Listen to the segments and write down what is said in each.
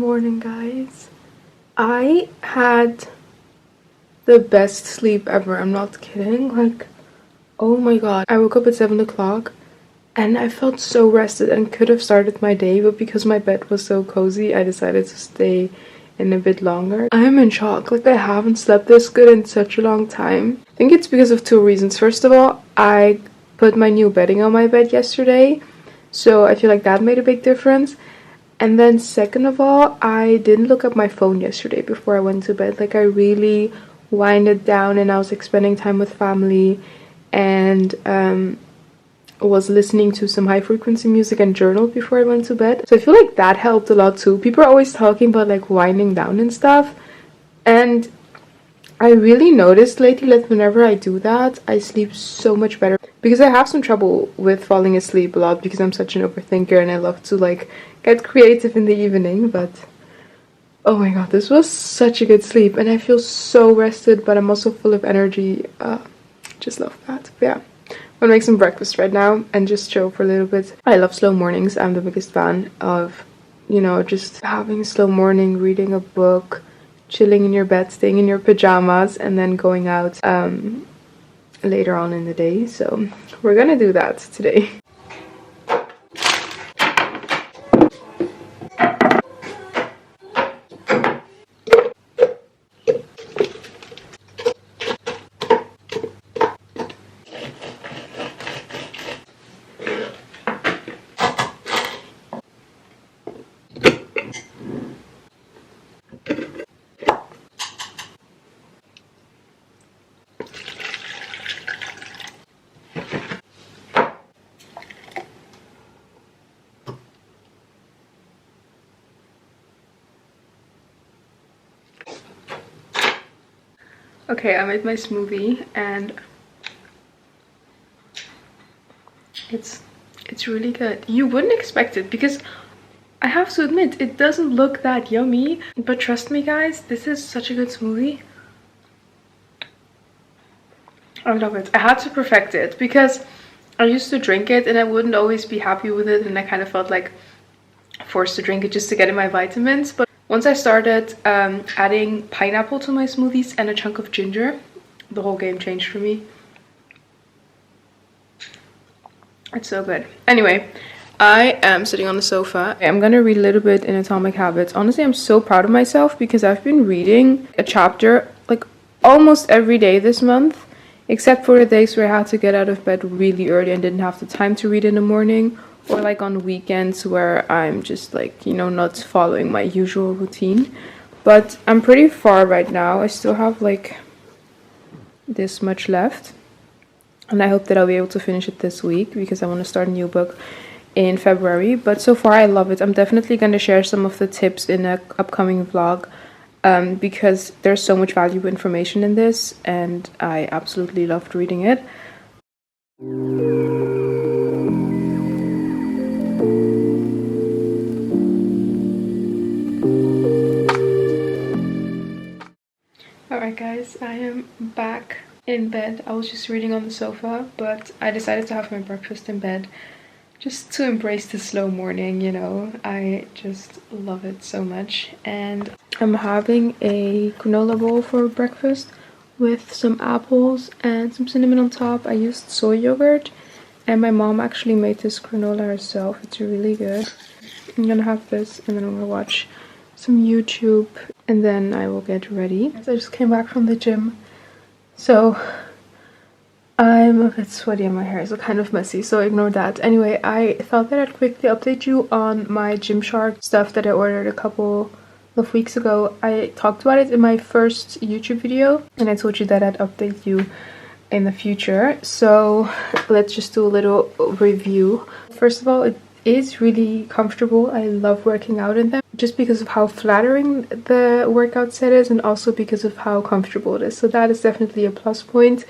morning, guys. I had the best sleep ever. I'm not kidding. Like, oh my god. I woke up at 7 o'clock and I felt so rested and could have started my day, but because my bed was so cozy, I decided to stay in a bit longer. I'm in shock. Like, I haven't slept this good in such a long time. I think it's because of two reasons. First of all, I put my new bedding on my bed yesterday, so I feel like that made a big difference. And then second of all, I didn't look at my phone yesterday before I went to bed. Like, I really winded down and I was like spending time with family and was listening to some high frequency music and journaled before I went to bed. So I feel like that helped a lot too. People are always talking about like winding down and stuff. And I really noticed lately that whenever I do that, I sleep so much better. Because I have some trouble with falling asleep a lot because I'm such an overthinker and I love to like get creative in the evening. But oh my god, this was such a good sleep and I feel so rested, but I'm also full of energy. Just love that. But yeah, I'm gonna make some breakfast right now and just chill for a little bit. I love slow mornings. I'm the biggest fan of, you know, just having a slow morning, reading a book, chilling in your bed, staying in your pajamas, and then going out later on in the day. So we're gonna do that today. Okay, I made my smoothie and it's really good. You wouldn't expect it because I have to admit it doesn't look that yummy, but trust me guys, this is such a good smoothie. I love it. I had to perfect it because I used to drink it and I wouldn't always be happy with it and I kind of felt like forced to drink it just to get in my vitamins. But once I started adding pineapple to my smoothies and a chunk of ginger, the whole game changed for me. It's so good. Anyway, I am sitting on the sofa. I'm gonna read a little bit in Atomic Habits. Honestly, I'm so proud of myself because I've been reading a chapter like almost every day this month, except for the days where I had to get out of bed really early and didn't have the time to read in the morning, or like on weekends where I'm just like, you know, not following my usual routine. But I'm pretty far right now. I still have like this much left. And I hope that I'll be able to finish it this week because I want to start a new book in February. But so far I love it. I'm definitely going to share some of the tips in an upcoming vlog because there's so much valuable information in this and I absolutely loved reading it. Alright guys, I am back in bed. I was just reading on the sofa, but I decided to have my breakfast in bed just to embrace the slow morning, you know. I just love it so much. And I'm having a granola bowl for breakfast with some apples and some cinnamon on top. I used soy yogurt and my mom actually made this granola herself. It's really good. I'm gonna have this and then I'm gonna watch some YouTube and then I will get ready. So I just came back from the gym, so I'm a bit sweaty and my hair is kind of messy, so ignore that. Anyway, I thought that I'd quickly update you on my Gymshark stuff that I ordered a couple of weeks ago. I talked about it in my first YouTube video and I told you that I'd update you in the future. So let's just do a little review. First of all, it is really comfortable. I love working out in them just because of how flattering the workout set is and also because of how comfortable it is. So that is definitely a plus point.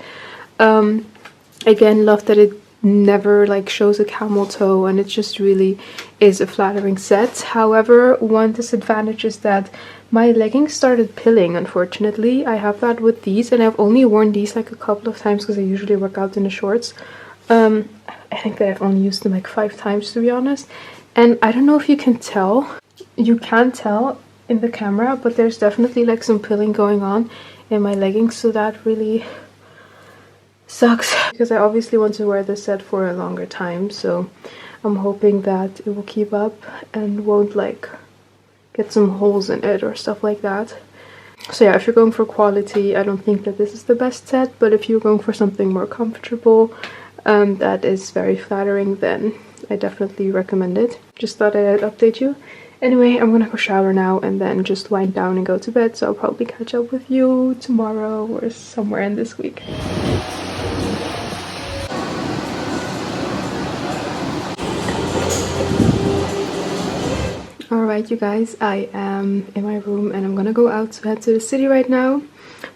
Again, love that it never like shows a camel toe and it just really is a flattering set. However, one disadvantage is that my leggings started pilling, unfortunately. I have that with these and I've only worn these like a couple of times because I usually work out in the shorts. I think that I've only used them like 5 times, to be honest. And I don't know if you can tell. You can tell in the camera, but there's definitely like some pilling going on in my leggings, so that really sucks because I obviously want to wear this set for a longer time, so I'm hoping that it will keep up and won't like get some holes in it or stuff like that. So yeah, if you're going for quality, I don't think that this is the best set, but if you're going for something more comfortable that is very flattering, then I definitely recommend it. Just thought I'd update you. Anyway, I'm gonna go shower now and then just wind down and go to bed, so I'll probably catch up with you tomorrow or somewhere in this week. Alright you guys, I am in my room and I'm gonna go out to head to the city right now.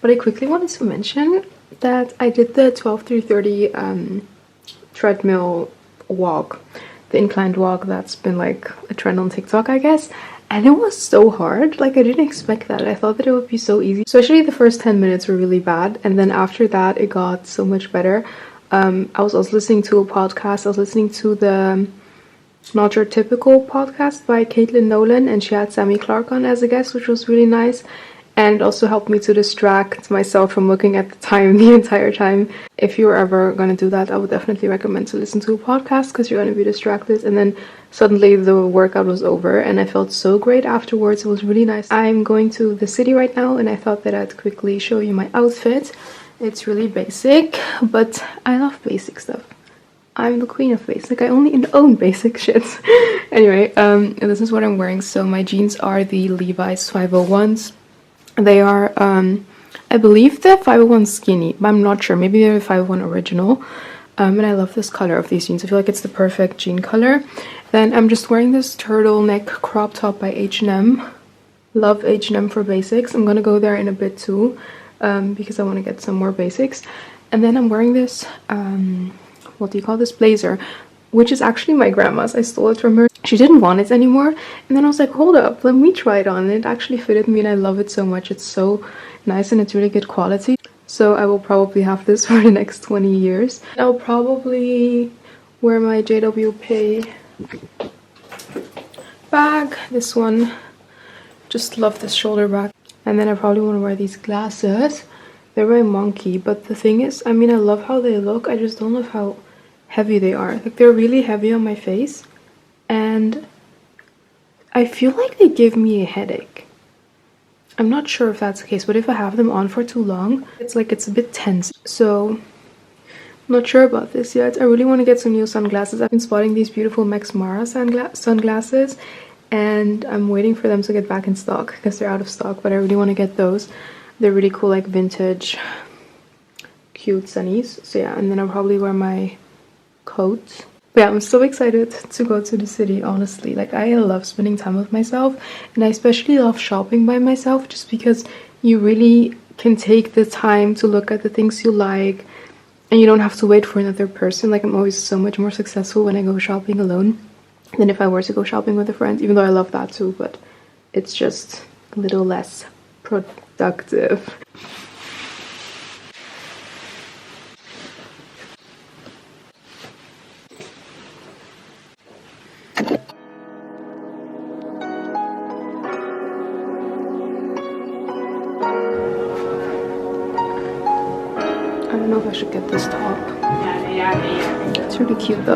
But I quickly wanted to mention that I did the 12-3-30 treadmill walk, the inclined walk that's been like a trend on TikTok, I guess. And it was so hard. Like, I didn't expect that. I thought that it would be so easy. Especially the first 10 minutes were really bad, and then after that it got so much better. I was also listening to a podcast. I was listening to the Not Your Typical podcast by Caitlin Nolan, and she had Sammy Clark on as a guest, which was really nice. And it also helped me to distract myself from looking at the time the entire time. If you're ever gonna do that, I would definitely recommend to listen to a podcast because you're gonna be distracted. And then suddenly the workout was over and I felt so great afterwards. It was really nice. I'm going to the city right now and I thought that I'd quickly show you my outfit. It's really basic, but I love basic stuff. I'm the queen of basic. I only own basic shit. Anyway, this is what I'm wearing. So my jeans are the Levi's 501s. They are, I believe they're 501 skinny, but I'm not sure. Maybe they're 501 original. And I love this color of these jeans. I feel like it's the perfect jean color. Then I'm just wearing this turtleneck crop top by H&M. Love H&M for basics. I'm gonna go there in a bit too, because I want to get some more basics. And then I'm wearing this, what do you call this, blazer, which is actually my grandma's. I stole it from her. She didn't want it anymore, and then I was like, hold up, let me try it on. It actually fitted me and I love it so much. It's so nice and it's really good quality. So I will probably have this for the next 20 years. I'll probably wear my JW Pay bag. This one, just love this shoulder bag. And then I probably want to wear these glasses. They're very monkey, but the thing is, I mean, I love how they look. I just don't love how heavy they are. Like, they're really heavy on my face and I feel like they give me a headache. I'm not sure if that's the case, but if I have them on for too long, it's like it's a bit tense. So I'm not sure about this yet. I really want to get some new sunglasses. I've been spotting these beautiful Max Mara sunglasses and I'm waiting for them to get back in stock because they're out of stock, but I really want to get those. They're really cool, like vintage cute sunnies. So yeah, and then I'll probably wear my coat. But yeah, I'm so excited to go to the city, honestly. Like, I love spending time with myself, and I especially love shopping by myself just because you really can take the time to look at the things you like and you don't have to wait for another person. Like, I'm always so much more successful when I go shopping alone than if I were to go shopping with a friend, even though I love that too, but it's just a little less productive. I don't know if I should get this top. It's really cute though.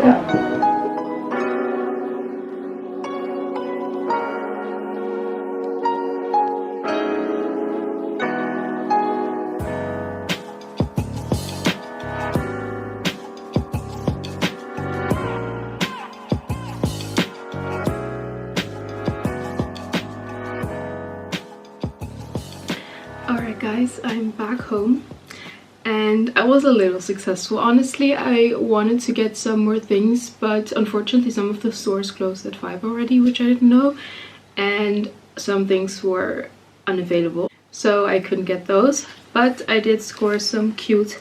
Alright guys, I'm back home. And I was a little successful. Honestly, I wanted to get some more things, but unfortunately some of the stores closed at 5 already, which I didn't know, and some things were unavailable, so I couldn't get those. But I did score some cute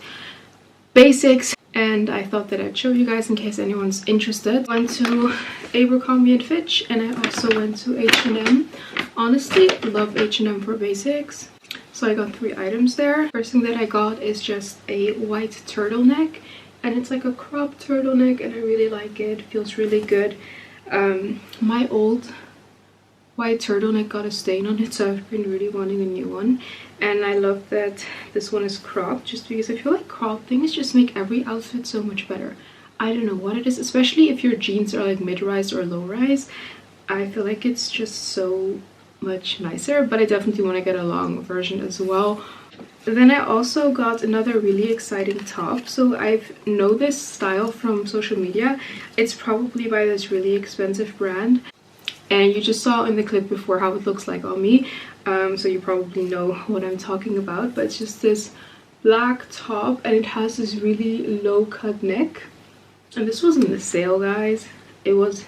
basics, and I thought that I'd show you guys in case anyone's interested. I went to Abercrombie & Fitch, and I also went to H&M. Honestly, love H&M for basics. So I got 3 items there. First thing that I got is just a white turtleneck, and it's like a crop turtleneck and I really like it. It feels really good. My old white turtleneck got a stain on it, so I've been really wanting a new one. And I love that this one is cropped, just because I feel like cropped things just make every outfit so much better. I don't know what it is, especially if your jeans are like mid-rise or low-rise. I feel like it's just so much nicer, but I definitely want to get a long version as well. Then I also got another really exciting top. So I know this style from social media. It's probably by this really expensive brand, and you just saw in the clip before how it looks like on me, so you probably know what I'm talking about. But it's just this black top, and it has this really low cut neck, and this was in the sale, guys. It was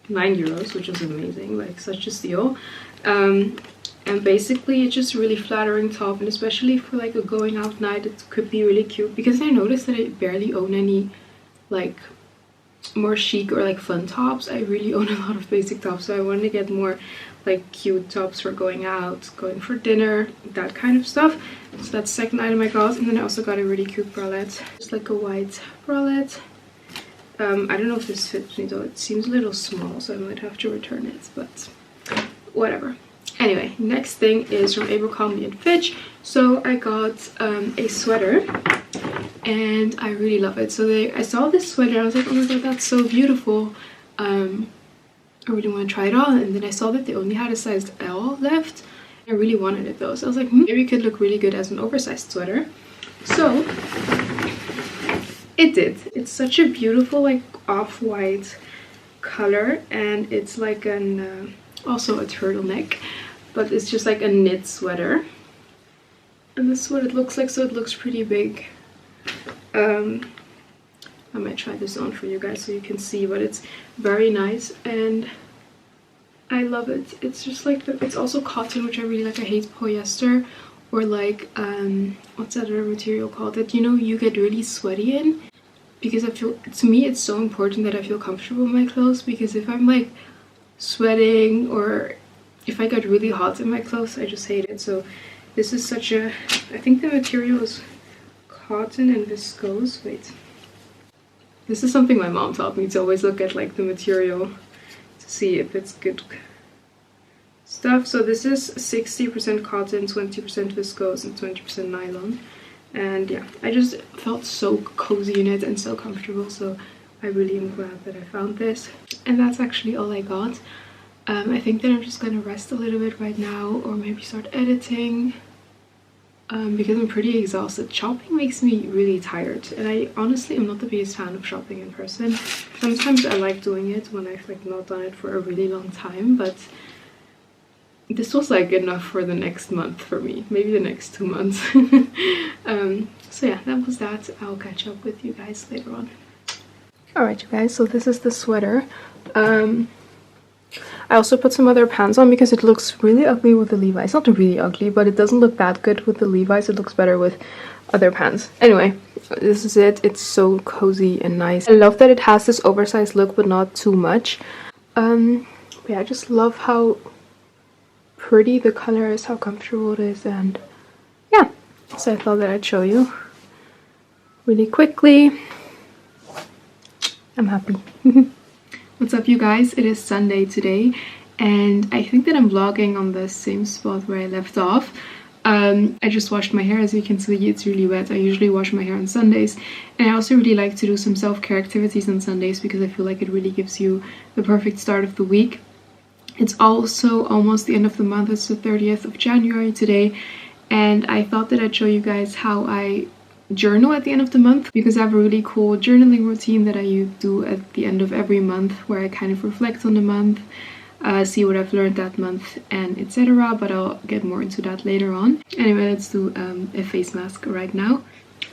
€9, which is amazing, like such a steal. And basically it's just a really flattering top, and especially for like a going out night it could be really cute, because I noticed that I barely own any like more chic or like fun tops. I really own a lot of basic tops, so I wanted to get more like cute tops for going out, going for dinner, that kind of stuff. So that's the second item I got. And then I also got a really cute bralette, just like a white bralette. I don't know if this fits me though, it seems a little small, so I might have to return it, but whatever. Anyway, next thing is from Abercrombie & Fitch. So I got a sweater, and I really love it. So I saw this sweater and I was like, oh my god, that's so beautiful. I really want to try it on. And then I saw that they only had a size L left. I really wanted it though, so I was like, maybe it could look really good as an oversized sweater. So it did. It's such a beautiful like off-white color, and it's like an also a turtleneck, but it's just like a knit sweater, and this is what it looks like. So it looks pretty big. I might try this on for you guys so you can see, but it's very nice and I love it. It's just like it's also cotton, which I really like. I hate polyester or like what's that other material called that you get really sweaty in, because I feel, to me it's so important that I feel comfortable in my clothes, because if I'm like sweating or if I get really hot in my clothes, I just hate it. So this is such a, I think the material is cotton and viscose. Wait, this is something my mom taught me, to always look at like the material to see if it's good stuff. So this is 60% cotton, 20% viscose, and 20% nylon. And yeah, I just felt so cozy in it and so comfortable, so I really am glad that I found this. And that's actually all I got. I think that I'm just gonna rest a little bit right now, or maybe start editing, because I'm pretty exhausted. Shopping makes me really tired, and I honestly am not the biggest fan of shopping in person. Sometimes I like doing it when I've like not done it for a really long time, but this was like enough for the next month for me, maybe the next 2 months. So yeah, that was that. I'll catch up with you guys later on. Alright you guys, so this is the sweater. I also put some other pants on because it looks really ugly with the Levi's. Not really ugly, but it doesn't look that good with the Levi's. It looks better with other pants. Anyway, this is it. It's so cozy and nice. I love that it has this oversized look, but not too much. Yeah, I just love how pretty the color is, how comfortable it is, and yeah. So I thought that I'd show you really quickly. I'm happy. What's up you guys? It is Sunday today, and I think that I'm vlogging on the same spot where I left off. I just washed my hair. As you can see, it's really wet. I usually wash my hair on Sundays, and I also really like to do some self-care activities on Sundays because I feel like it really gives you the perfect start of the week. It's also almost the end of the month. It's the 30th of January today, and I thought that I'd show you guys how I journal at the end of the month, because I have a really cool journaling routine that I do at the end of every month, where I kind of reflect on the month, see what I've learned that month, and etc. But I'll get more into that later on. Anyway, let's do a face mask right now.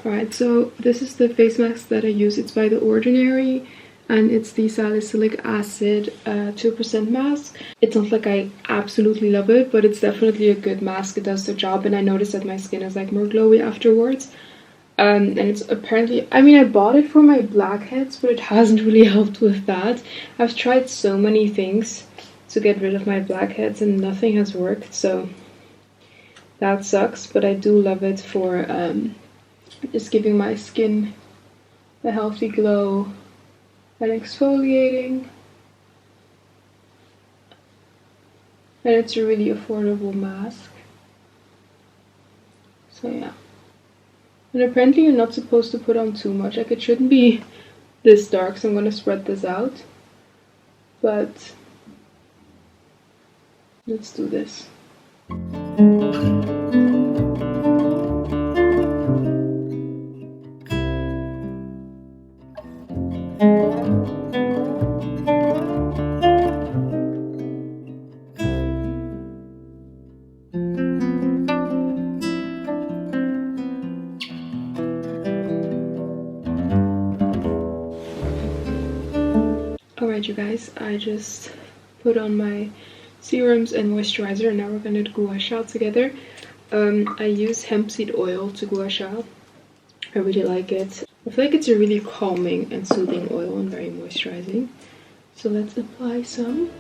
Alright, so this is the face mask that I use. It's by The Ordinary, and it's the salicylic acid 2% mask. It's not like I absolutely love it, but it's definitely a good mask. It does the job, and I noticed that my skin is like more glowy afterwards. And it's apparently, I mean, I bought it for my blackheads, but it hasn't really helped with that. I've tried so many things to get rid of my blackheads and nothing has worked, so that sucks. But I do love it for just giving my skin a healthy glow and exfoliating. and it's a really affordable mask. So yeah. And apparently you're not supposed to put on too much. Like, it shouldn't be this dark, so I'm gonna spread this out. But let's do this. Alright you guys, I just put on my serums and moisturizer, and now we're gonna gua sha together. I use hemp seed oil to gua sha. I really like it. I feel like it's a really calming and soothing oil and very moisturizing. So let's apply some.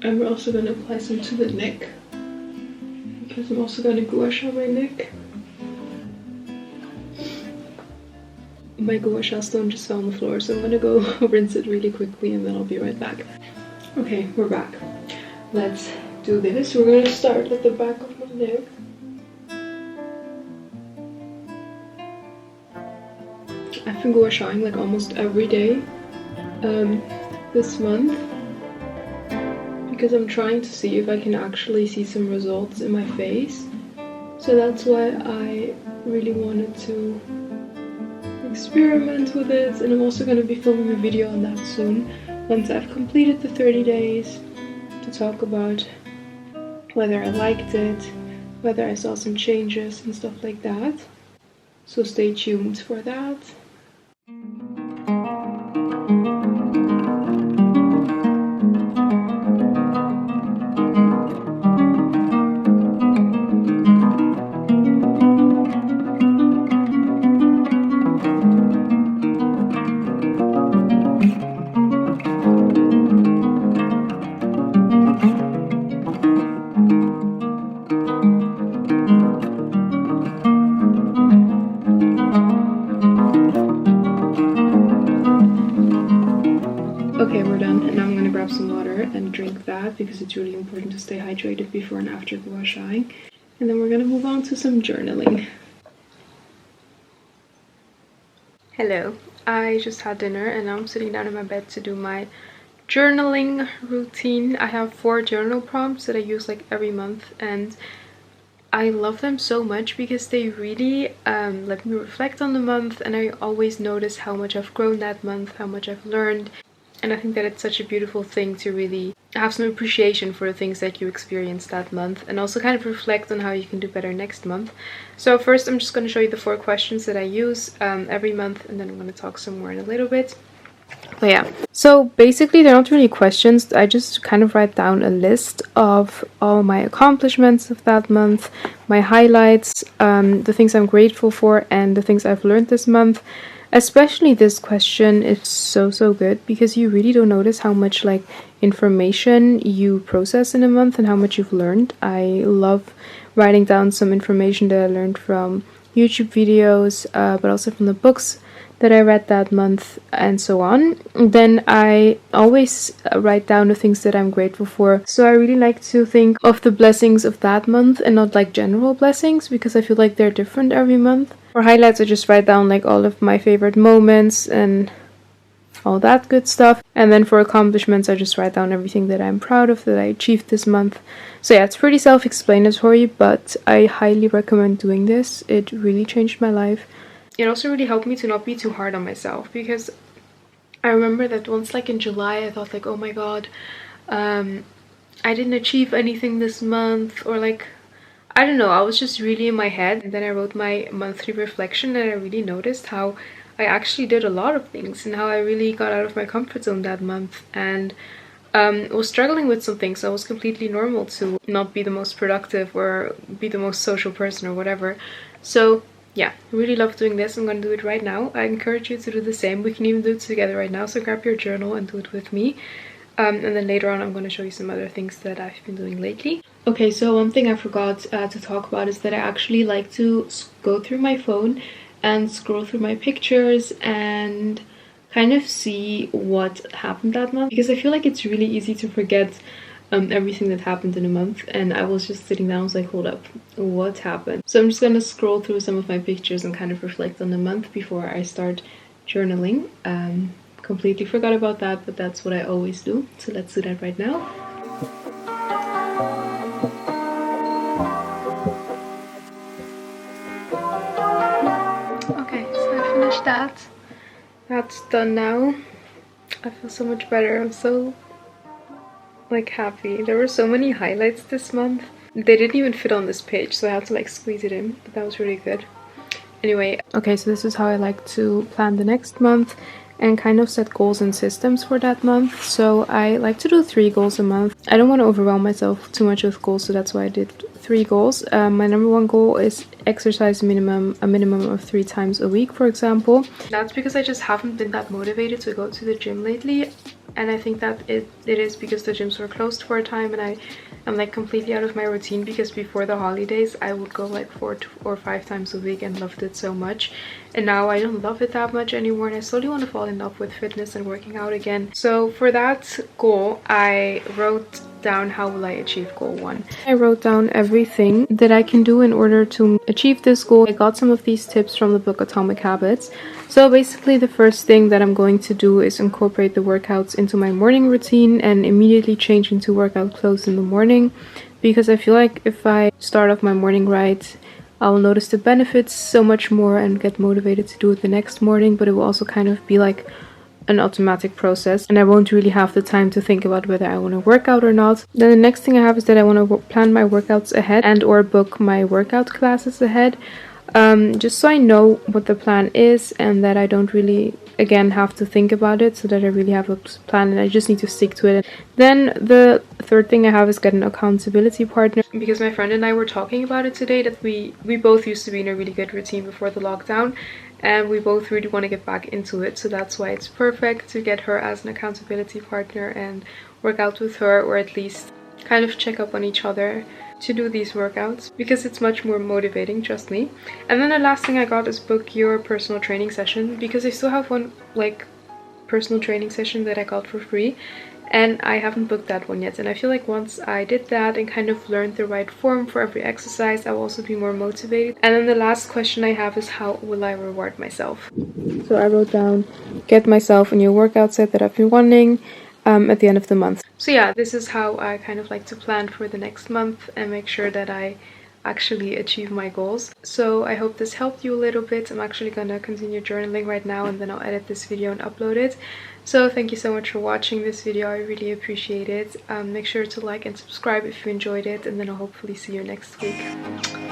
And we're also going to apply some to the neck, because I'm also going to gua sha my neck. My gua sha stone just fell on the floor, so I'm going to go rinse it really quickly and then I'll be right back. Okay, we're back. Let's do this. We're going to start at the back of my neck. I've been gua shaing like almost every day this month, because I'm trying to see if I can actually see some results in my face. So that's why I really wanted to experiment with it, and I'm also going to be filming a video on that soon once I've completed the 30 days to talk about whether I liked it, whether I saw some changes and stuff like that. So stay tuned for that. Okay, we're done, and now I'm gonna grab some water and drink that because it's really important to stay hydrated before and after gua shaing. And then we're gonna move on to some journaling. Hello, I just had dinner and now I'm sitting down in my bed to do my journaling routine. I have 4 journal prompts that I use like every month, and I love them so much because they really let me reflect on the month, and I always notice how much I've grown that month, how much I've learned. And I think that it's such a beautiful thing to really have some appreciation for the things that you experienced that month, and also kind of reflect on how you can do better next month. So first I'm just going to show you the 4 questions that I use every month, and then I'm going to talk some more in a little bit. But yeah, so basically they're not really questions. I just kind of write down a list of all my accomplishments of that month, my highlights, the things I'm grateful for, and the things I've learned this month. Especially this question is so good because you really don't notice how much like information you process in a month and how much you've learned. I love writing down some information that I learned from YouTube videos, but also from the books that I read that month and so on. And then I always write down the things that I'm grateful for. So I really like to think of the blessings of that month and not like general blessings, because I feel like they're different every month. For highlights, I just write down like all of my favorite moments and all that good stuff. And then for accomplishments, I just write down everything that I'm proud of that I achieved this month. So yeah, it's pretty self-explanatory, but I highly recommend doing this. It really changed my life. It also really helped me to not be too hard on myself, because I remember that once, like in July, I thought like, oh my god, I didn't achieve anything this month, or like, I don't know, I was just really in my head. And then I wrote my monthly reflection and I really noticed how I actually did a lot of things and how I really got out of my comfort zone that month, and was struggling with some things. So it was completely normal to not be the most productive or be the most social person or whatever. So yeah, I really love doing this. I'm gonna do it right now. I encourage you to do the same. We can even do it together right now, so grab your journal and do it with me. And then later on I'm going to show you some other things that I've been doing lately. Okay, so one thing I forgot to talk about is that I actually like to go through my phone and scroll through my pictures and kind of see what happened that month, because I feel like it's really easy to forget everything that happened in a month. And I was just sitting down, I was like, hold up, what happened? So I'm just gonna scroll through some of my pictures and kind of reflect on the month before I start journaling. Completely forgot about that, but that's what I always do, so let's do that right now. Okay, so I finished that. That's done now. I feel so much better. I'm so like happy. There were so many highlights this month. They didn't even fit on this page, so I had to like squeeze it in, but that was really good. Anyway, okay, so this is how I like to plan the next month and kind of set goals and systems for that month. So I like to do 3 goals a month. I don't want to overwhelm myself too much with goals, so that's why I did 3 goals. My number 1 goal is exercise a minimum of 3 times a week, for example. That's because I just haven't been that motivated to go to the gym lately, and I think that it is because the gyms were closed for a time, and I'm like completely out of my routine, because before the holidays I would go like 4 or 5 times a week and loved it so much, and now I don't love it that much anymore, and I slowly want to fall in love with fitness and working out again. So for that goal I wrote down how will I achieve goal 1. I wrote down everything that I can do in order to achieve this goal. I got some of these tips from the book Atomic Habits. So basically the first thing that I'm going to do is incorporate the workouts into my morning routine and immediately change into workout clothes in the morning, because I feel like if I start off my morning right, I'll notice the benefits so much more and get motivated to do it the next morning, but it will also kind of be like an automatic process, and I won't really have the time to think about whether I want to work out or not. Then the next thing I have is that I want to plan my workouts ahead and or book my workout classes ahead, just so I know what the plan is and that I don't really again have to think about it, so that I really have a plan and I just need to stick to it. Then the third thing I have is get an accountability partner, because my friend and I were talking about it today, that we both used to be in a really good routine before the lockdown, and we both really want to get back into it, so that's why it's perfect to get her as an accountability partner and work out with her, or at least kind of check up on each other to do these workouts, because it's much more motivating, trust me. And then the last thing I got is book your personal training session, because I still have one like personal training session that I got for free, and I haven't booked that one yet, and I feel like once I did that and kind of learned the right form for every exercise, I will also be more motivated. And then the last question I have is, how will I reward myself? So I wrote down, get myself a new workout set that I've been wanting at the end of the month. So yeah, this is how I kind of like to plan for the next month and make sure that I actually achieve my goals. So I hope this helped you a little bit. I'm actually gonna continue journaling right now, and then I'll edit this video and upload it. So thank you so much for watching this video. I really appreciate it. Make sure to like and subscribe if you enjoyed it, and then I'll hopefully see you next week.